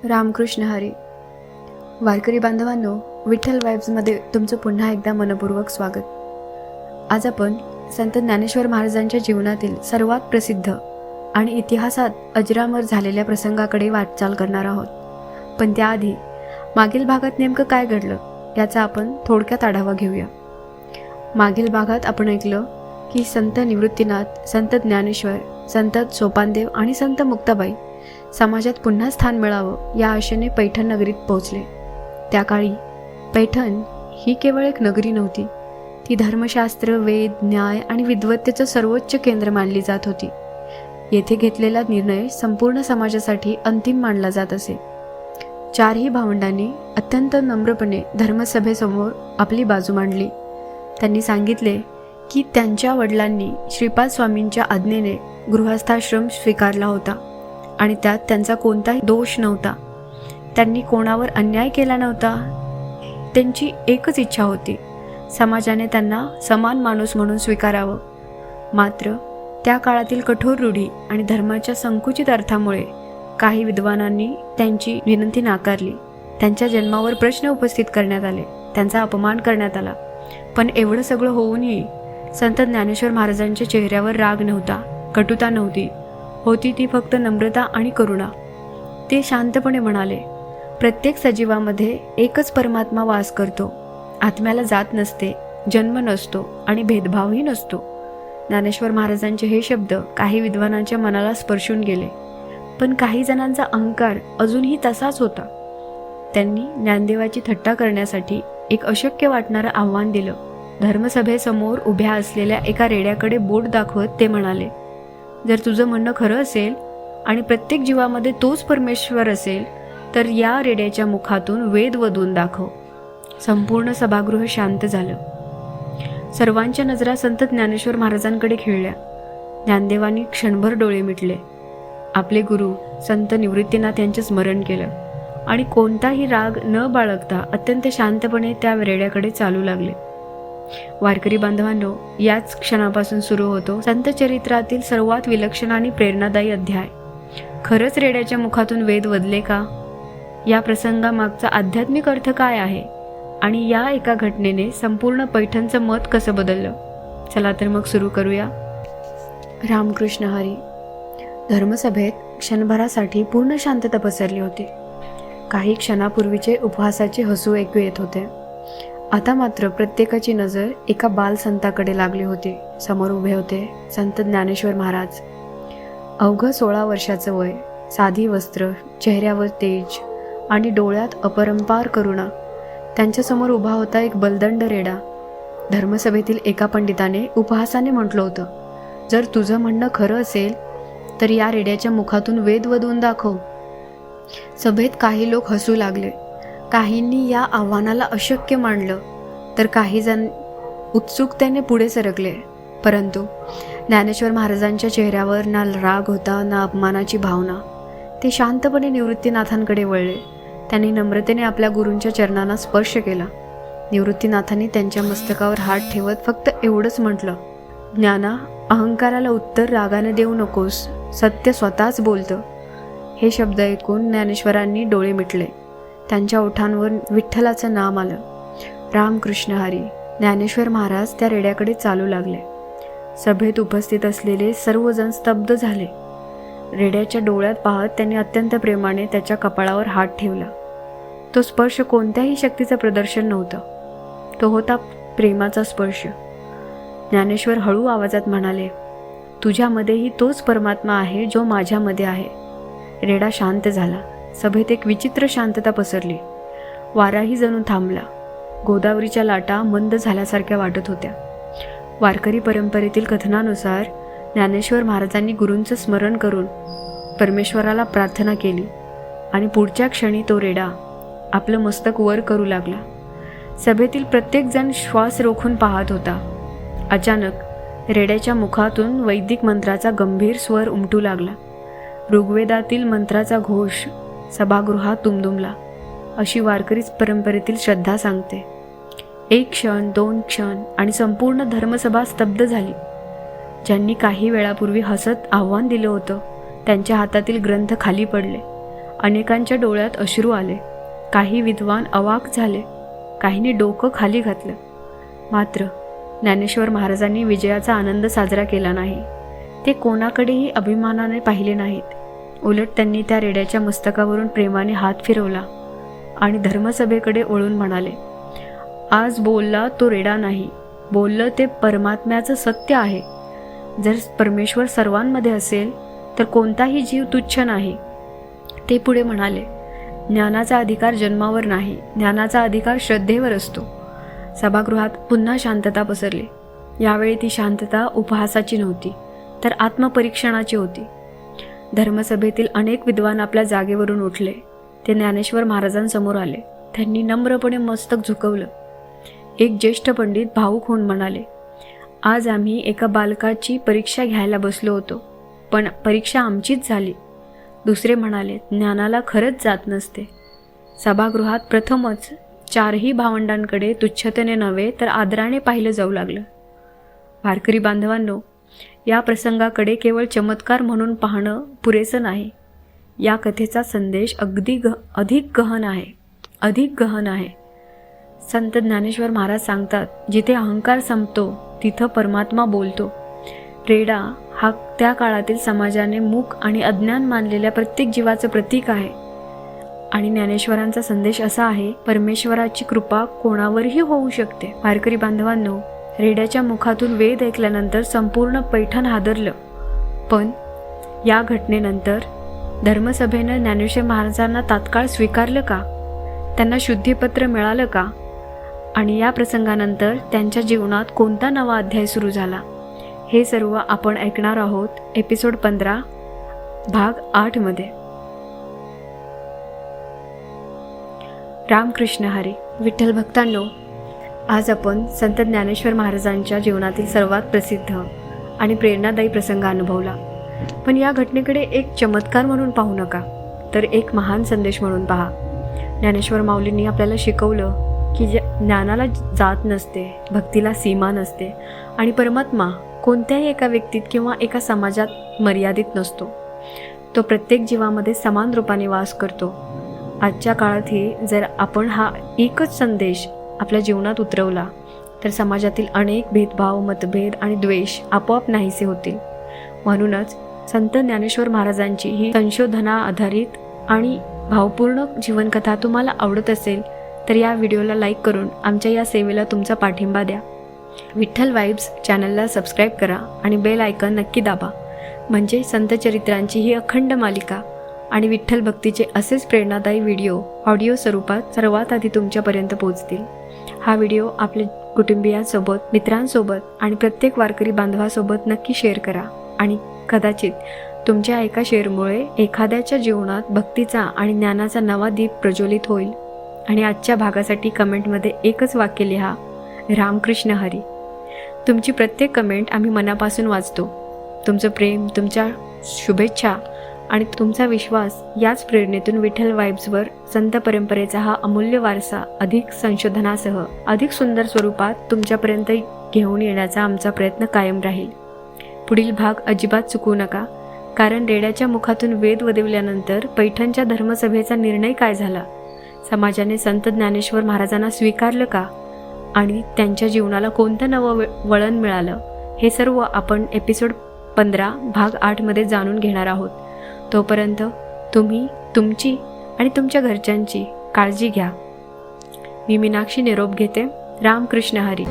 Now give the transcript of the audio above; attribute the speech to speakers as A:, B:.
A: रामकृष्ण हरी. वारकरी बांधवांनो, विठ्ठल वाईब्समध्ये तुमचं पुन्हा एकदा मनपूर्वक स्वागत. आज आपण संत ज्ञानेश्वर महाराजांच्या जीवनातील सर्वात प्रसिद्ध आणि इतिहासात अजरामर झालेल्या प्रसंगाकडे वाटचाल करणार आहोत. पण त्याआधी मागील भागात नेमकं काय घडलं याचा आपण थोडक्यात आढावा घेऊया. मागील भागात आपण ऐकलं की संत निवृत्तीनाथ, संत ज्ञानेश्वर, संत सोपानदेव आणि संत मुक्ताबाई समाजात पुन्हा स्थान मिळावं या आशेने पैठण नगरीत पोहोचले. त्या काळी पैठण ही केवळ एक नगरी नव्हती, ती धर्मशास्त्र, वेद, न्याय आणि विद्वत्तेचं सर्वोच्च केंद्र मानली जात होती. येथे घेतलेला निर्णय संपूर्ण समाजासाठी अंतिम मानला जात असे. चारही भावंडांनी अत्यंत नम्रपणे धर्मसभेसमोर आपली बाजू मांडली. त्यांनी सांगितले की त्यांच्या वडिलांनी श्रीपाद स्वामींच्या आज्ञेने गृहस्थाश्रम स्वीकारला होता आणि त्यात त्यांचा कोणताही दोष नव्हता. त्यांनी कोणावर अन्याय केला नव्हता. त्यांची एकच इच्छा होती, समाजाने त्यांना समान माणूस म्हणून स्वीकारावं. मात्र त्या काळातील कठोर रूढी आणि धर्माच्या संकुचित अर्थामुळे काही विद्वानांनी त्यांची विनंती नाकारली. त्यांच्या जन्मावर प्रश्न उपस्थित करण्यात आले, त्यांचा अपमान करण्यात आला. पण एवढं सगळं होऊनही संत ज्ञानेश्वर महाराजांच्या चेहऱ्यावर राग नव्हता, कटुता नव्हती. होती ती फक्त नम्रता आणि करुणा. ते शांतपणे म्हणाले, प्रत्येक सजीवामध्ये एकच परमात्मा वास करतो. आत्म्याला जात नसते, जन्म नसतो आणि भेदभावही नसतो. ज्ञानेश्वर महाराजांचे हे शब्द काही विद्वानांच्या मनाला स्पर्शून गेले, पण काही जणांचा अहंकार अजूनही तसाच होता. त्यांनी ज्ञानदेवाची थट्टा करण्यासाठी एक अशक्य वाटणारं आव्हान दिलं. धर्मसभेसमोर उभ्या असलेल्या एका रेड्याकडे बोट दाखवत ते म्हणाले, जर तुझं म्हणणं खरं असेल आणि प्रत्येक जीवामध्ये तोच परमेश्वर असेल तर या रेड्याच्या मुखातून वेद वदवून दाखव. संपूर्ण सभागृह शांत झालं. सर्वांच्या नजरा संत ज्ञानेश्वर महाराजांकडे खिळल्या. ज्ञानदेवांनी क्षणभर डोळे मिटले. आपले गुरु संत निवृत्तीनाथ यांचे स्मरण केलं आणि कोणताही राग न बाळगता अत्यंत शांतपणे त्या रेड्याकडे चालू लागले. वारकरी बांधवांनो, याच क्षणापासून सुरू होतो संत चरित्रातील सर्वात विलक्षण आणि प्रेरणादायी अध्याय. खरंच रेड्याच्या मुखातून वेद वदले का? या प्रसंगामागचा आध्यात्मिक अर्थ काय आहे आणि या एका घटनेने संपूर्ण पैठणचं मत कसं बदललं? चला तर मग सुरू करूया. रामकृष्ण हरी. धर्मसभेत क्षणभरासाठी पूर्ण शांतता पसरली होती. काही क्षणापूर्वीचे उपहासाचे हसू ऐकू येत होते. आता मात्र प्रत्येकाची नजर एका बालसंताकडे लागली होती. समोर उभे होते संत ज्ञानेश्वर महाराज. अवघं 16 वर्षाचं वय, साधी वस्त्र, चेहऱ्यावर तेज आणि डोळ्यात अपरंपार करुणा. त्यांच्यासमोर उभा होता एक बलदंड रेडा. धर्मसभेतील एका पंडिताने उपहासाने म्हटलं होतं, जर तुझं म्हणणं खरं असेल तर या रेड्याच्या मुखातून वेद वदवून दाखव. सभेत काही लोक हसू लागले. काहींनी या आव्हानाला अशक्य मानलं तर काही जण उत्सुकतेने पुढे सरकले. परंतु ज्ञानेश्वर महाराजांच्या चेहऱ्यावर ना राग होता ना अपमानाची भावना. ते शांतपणे निवृत्तीनाथांकडे वळले. त्यांनी नम्रतेने आपल्या गुरूंच्या चरणांना स्पर्श केला. निवृत्तीनाथांनी त्यांच्या मस्तकावर हात ठेवत फक्त एवढंच म्हटलं, ज्ञाना, अहंकाराला उत्तर रागाने देऊ नकोस, सत्य स्वतःच बोलतं. हे शब्द ऐकून ज्ञानेश्वरांनी डोळे मिटले. त्यांच्या ओठांवर विठ्ठलाचं नाम आलं. रामकृष्ण हरी. ज्ञानेश्वर महाराज त्या रेड्याकडे चालू लागले. सभेत उपस्थित असलेले सर्वजण स्तब्ध झाले. रेड्याच्या डोळ्यात पाहत त्यांनी अत्यंत प्रेमाने त्याच्या कपाळावर हात ठेवला. तो स्पर्श कोणत्याही शक्तीचं प्रदर्शन नव्हतं, तो होता प्रेमाचा स्पर्श. ज्ञानेश्वर हळू आवाजात म्हणाले, तुझ्यामध्येही तोच परमात्मा आहे जो माझ्यामध्ये आहे. रेडा शांत झाला. सभेत एक विचित्र शांतता पसरली. वाराही जणू थांबला. गोदावरीच्या लाटा मंद झाल्यासारख्या वाटत होत्या. वारकरी परंपरेतील कथनानुसार ज्ञानेश्वर महाराजांनी गुरूंचं स्मरण करून परमेश्वराला प्रार्थना केली आणि पुढच्या क्षणी तो रेडा आपलं मस्तक वर करू लागला. सभेतील प्रत्येकजण श्वास रोखून पाहत होता. अचानक रेड्याच्या मुखातून वैदिक मंत्राचा गंभीर स्वर उमटू लागला. ऋग्वेदातील मंत्राचा घोष सभागृहात दुमदुमला, अशी वारकरी परंपरेतील श्रद्धा सांगते. 1 क्षण, 2 क्षण आणि संपूर्ण धर्मसभा स्तब्ध झाली. ज्यांनी काही वेळापूर्वी हसत आव्हान दिलं होतं त्यांच्या हातातील ग्रंथ खाली पडले अनेकांच्या डोळ्यात अश्रू आले. काही विद्वान अवाक झाले, काहींनी डोकं खाली घातलं. मात्र ज्ञानेश्वर महाराजांनी विजयाचा आनंद साजरा केला नाही. ते कोणाकडेही अभिमानाने पाहिले नाहीत. उलट त्यांनी त्या रेड्याच्या मस्तकावरून प्रेमाने हात फिरवला आणि धर्मसभेकडे वळून म्हणाले, आज बोलला तो रेडा नाही, बोललं ते परमात्म्याचं सत्य आहे. जर परमेश्वर सर्वांमध्ये असेल तर कोणताही जीव तुच्छ नाही. ते पुढे म्हणाले, ज्ञानाचा अधिकार जन्मावर नाही, ज्ञानाचा अधिकार श्रद्धेवर असतो. सभागृहात पुन्हा शांतता पसरली. यावेळी ती शांतता उपहासाची नव्हती, तर आत्मपरीक्षणाची होती. धर्मसभेतील अनेक विद्वान आपल्या जागेवरून उठले. ते ज्ञानेश्वर महाराजांसमोर आले. त्यांनी नम्रपणे मस्तक झुकवलं. एक ज्येष्ठ पंडित भावूक होऊन म्हणाले, आज आम्ही एका बालकाची परीक्षा घ्यायला बसलो होतो, पण परीक्षा आमचीच झाली. दुसरे म्हणाले, ज्ञानाला खरंच जात नसते. सभागृहात प्रथमच चारही भावंडांकडे तुच्छतेने नव्हे तर आदराने पाहिलं जाऊ लागलं. वारकरी बांधवांनो, या प्रसंगाकडे केवळ चमत्कार म्हणून पाहणं पुरेसं नाही. या कथेचा संदेश अधिक गहन आहे. संत ज्ञानेश्वर महाराज सांगतात, जिथे अहंकार संपतो तिथं परमात्मा बोलतो. रेडा हा त्या काळातील समाजाने मूक आणि अज्ञान मानलेल्या प्रत्येक जीवाचं प्रतीक आहे. आणि ज्ञानेश्वरांचा संदेश असा आहे, परमेश्वराची कृपा कोणावरही होऊ शकते. वारकरी बांधवांनो, रेड्याच्या मुखातून वेद ऐकल्यानंतर संपूर्ण पैठण हादरलं. पण या घटनेनंतर धर्मसभेनं ज्ञानेश्वर महाराजांना तात्काळ स्वीकारलं का? त्यांना शुद्धीपत्र मिळालं का? आणि या प्रसंगानंतर त्यांच्या जीवनात कोणता नवा अध्याय सुरू झाला? हे सर्व आपण ऐकणार आहोत एपिसोड 15 भाग 8 मध्ये. रामकृष्ण हरी. विठ्ठल भक्तांनो, आज आपण संत ज्ञानेश्वर महाराजांच्या जीवनातील सर्वात प्रसिद्ध आणि प्रेरणादायी प्रसंग अनुभवला. पण या घटनेकडे एक चमत्कार म्हणून पाहू नका, तर एक महान संदेश म्हणून पहा. ज्ञानेश्वर माऊलींनी आपल्याला शिकवलं की ज्ञानाला जात नसते, भक्तीला सीमा नसते आणि परमात्मा कोणत्याही एका व्यक्तीत किंवा एका समाजात मर्यादित नसतो. तो प्रत्येक जीवामध्ये समान रूपाने वास करतो. आजच्या काळातही जर आपण हा एकच संदेश आपल्या जीवनात उतरवला तर समाजातील अनेक भेदभाव, मतभेद आणि द्वेष आपोआप नाहीसे होतील. म्हणूनच संत ज्ञानेश्वर महाराजांची ही संशोधना आधारित आणि भावपूर्ण जीवनकथा तुम्हाला आवडत असेल तर या व्हिडिओला लाईक करून आमच्या या सेवेला तुमचा पाठिंबा द्या. विठ्ठल वाइब्स चॅनलला सबस्क्राईब करा आणि बेल आयकॉन नक्की दाबा, म्हणजे संत चरित्रांची ही अखंड मालिका आणि विठ्ठल भक्तीचे असेच प्रेरणादायी व्हिडिओ ऑडिओ स्वरूपात सर्वात आधी तुमच्यापर्यंत पोहोचतील. हा व्हिडिओ आपल्या कुटुंबियांसोबत, मित्रांसोबत आणि प्रत्येक वारकरी बांधवासोबत नक्की शेअर करा. आणि कदाचित तुमच्या एका शेअरमुळे एखाद्याच्या जीवनात भक्तीचा आणि ज्ञानाचा नवा दीप प्रज्वलित होईल. आणि आजच्या भागासाठी कमेंटमध्ये एकच वाक्य लिहा, रामकृष्ण हरी. तुमची प्रत्येक कमेंट आम्ही मनापासून वाचतो. तुमचं प्रेम, तुमच्या शुभेच्छा आणि तुमचा विश्वास याच प्रेरणेतून विठ्ठल वाइब्सवर संत परंपरेचा हा अमूल्य वारसा अधिक संशोधनासह अधिक सुंदर स्वरूपात तुमच्यापर्यंत घेऊन येण्याचा आमचा प्रयत्न कायम राहील. पुढील भाग अजिबात चुकवू नका, कारण रेड्याच्या मुखातून वेद वदिवल्यानंतर पैठणच्या धर्मसभेचा निर्णय काय झाला? समाजाने संत ज्ञानेश्वर महाराजांना स्वीकारलं का? आणि त्यांच्या जीवनाला कोणतं नवं वळण मिळालं? हे सर्व आपण एपिसोड 15 भाग 8 मध्ये जाणून घेणार आहोत. तोपर्यंत तुम्ही तुमची आणि तुमच्या घरच्यांची काळजी घ्या. मी मीनाक्षी निरोप घेते. रामकृष्ण हरी.